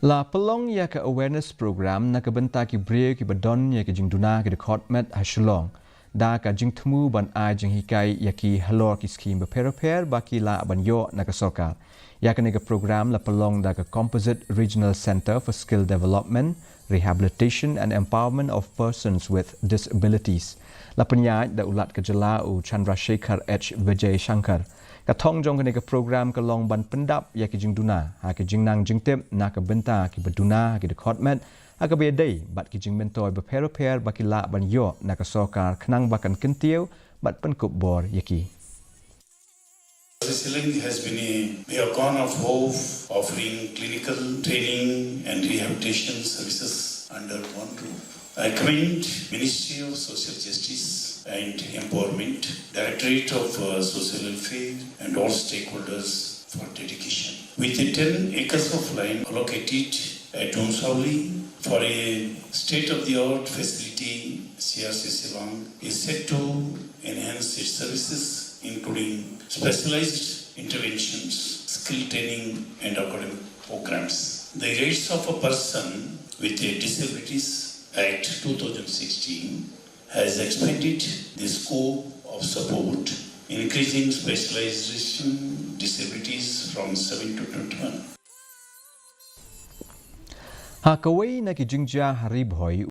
La pelong ya ke awareness program na ke benta ki Briew ki badon ya ke jing Duna ki Dkhot met hashlong da ka jing temu ban ai jing hikai ya ki halor ki scheme beper baki la ban yo na ke sorkar ya ke nega program la pelong da ke Composite Regional Center for Skill Development, Rehabilitation and Empowerment of Persons with Disabilities. La penyaj da ulat ke Jylla u Chandrasekhar H. Vijay Shankar ka thong jong ke program ke long ban pendap ya ke jing Duna ha ke jing nang jing tip na ke benta ki beduna ki Dkhot met ha ke be dei bat ki jing mentoy beper baki la ban yo na ke sokar khnang bakan kentiu bat Pynkup bor yaki. Switzerland has been a beacon of hope, offering clinical training and rehabilitation services under one roof. I commend Ministry of Social Justice and Empowerment, Directorate of Social Welfare and all stakeholders for dedication. With the 10 acres of land allocated at Domsauli for a state-of-the-art facility, KHASI Silang is set to enhance its services, including specialized interventions, skill training and academic programs. The rights of a person with disabilities Act 2016 has expanded the scope of support, increasing specialization disabilities from 7 to 21. Ha kawai na ki jingja harib hoi